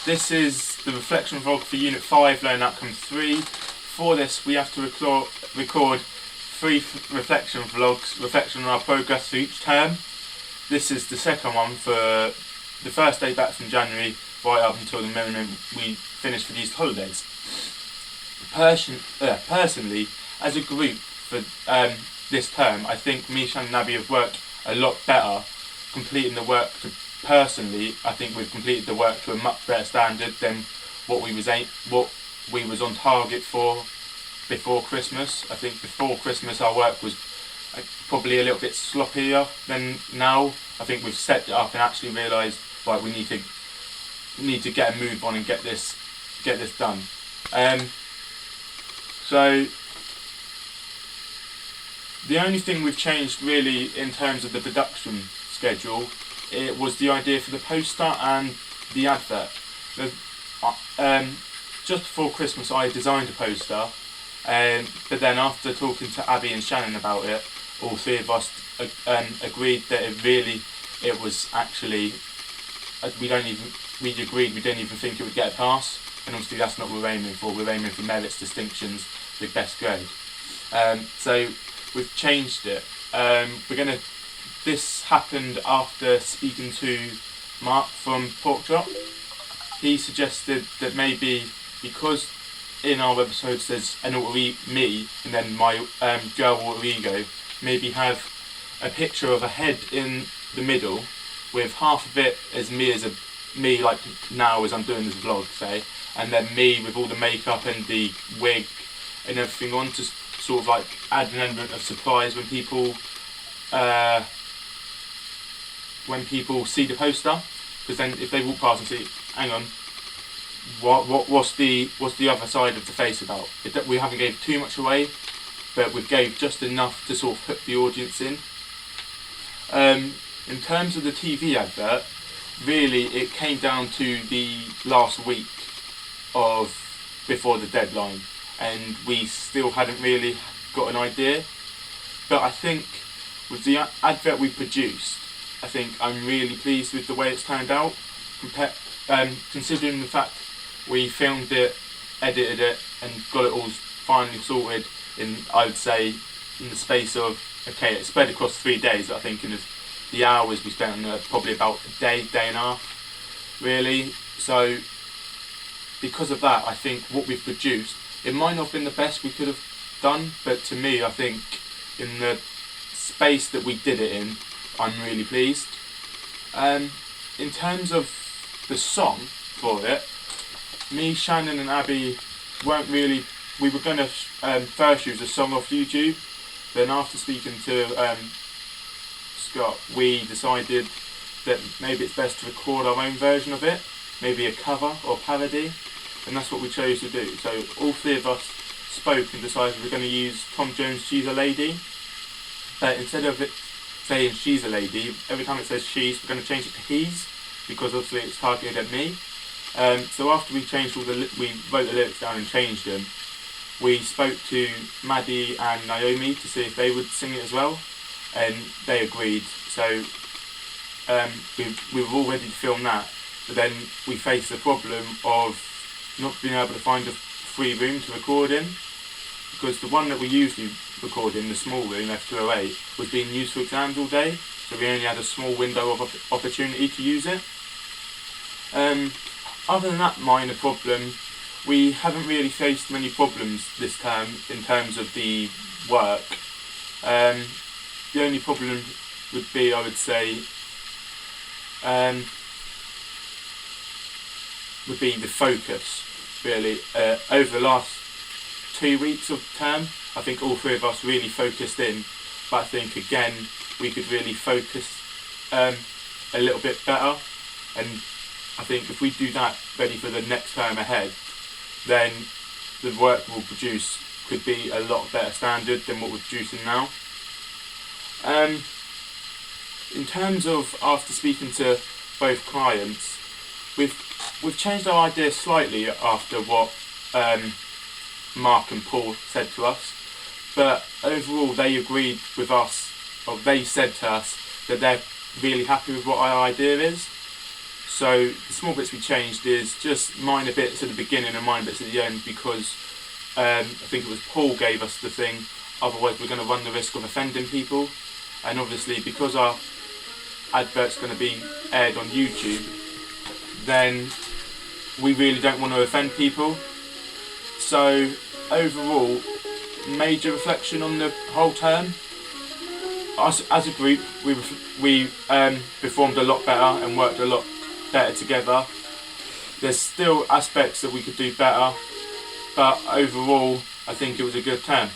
This is the reflection vlog for Unit 5, Learning Outcome 3. For this, we have to record 3 reflection vlogs, reflection on our progress for each term. This is the second one for the first day back from January, right up until the moment we finish for these holidays. Personally, as a group for this term, I think me, Shannon and Abby have worked a lot better completing the work personally. I think we've completed the work to a much better standard than what we was on target for before Christmas. I think before Christmas our work was probably a little bit sloppier than now. I think we've set it up and actually realised, right, we need to get a move on and get this done. So the only thing we've changed really in terms of the production schedule, it was the idea for the poster and the advert. Just before Christmas I designed a poster, but then after talking to Abby and Shannon about it, all 3 of us agreed that it was actually, we didn't even think it would get a pass, and obviously that's not what we're aiming for. We're aiming for merits, distinctions, the best grade. So we've changed it. This happened after speaking to Mark from Pork Chop. He suggested that maybe, because in our episodes there's an alter me and then my girl alter ego, maybe have a picture of a head in the middle with half of it as me like now as I'm doing this vlog, say, and then me with all the makeup and the wig and everything on, to sort of like add an element of surprise when people see the poster, because then if they walk past and see, hang on, what's the other side of the face about? We haven't gave too much away, but we've gave just enough to sort of hook the audience in. In terms of the TV advert, really it came down to the last week before the deadline, and we still hadn't really got an idea. But I think with the advert we produced, I think I'm really pleased with the way it's turned out, considering the fact we filmed it, edited it and got it all finally sorted in, I would say, in the space of, okay, it's spread across 3 days. I think in the hours we spent on probably about a day and a half really. So because of that, I think what we've produced, it might not have been the best we could have done, but to me, I think in the space that we did it in, I'm really pleased. In terms of the song for it, me, Shannon and Abby we were going to first use a song off YouTube, then after speaking to Scott, we decided that maybe it's best to record our own version of it, maybe a cover or parody, and that's what we chose to do. So all 3 of us spoke and decided we're going to use Tom Jones' She's a Lady, but instead of it saying she's a lady, every time it says she's, we're going to change it to he's, because obviously it's targeted at me. So after we wrote the lyrics down and changed them, we spoke to Maddie and Naomi to see if they would sing it as well, and they agreed. So we were all ready to film that, but then we faced the problem of not being able to find a free room to record in, because the one that we usually record in, the small room, F208, was being used for exams all day, so we only had a small window of opportunity to use it. Other than that minor problem, we haven't really faced many problems this term in terms of the work. The only problem would be, I would say, would be the focus, really. Over the last 2 weeks of term, I think all 3 of us really focused in, but I think again we could really focus a little bit better, and I think if we do that ready for the next term ahead, then the work we'll produce could be a lot better standard than what we're producing now. In terms of, after speaking to both clients, we've changed our idea slightly after what Mark and Paul said to us, but overall they agreed with us, or they said to us that they're really happy with what our idea is. So the small bits we changed is just minor bits at the beginning and minor bits at the end, because I think it was Paul gave us the thing, otherwise we're going to run the risk of offending people. And obviously because our advert's going to be aired on YouTube, then we really don't want to offend people. So overall, major reflection on the whole term. Us as a group, we performed a lot better and worked a lot better together. There's still aspects that we could do better, but overall I think it was a good term.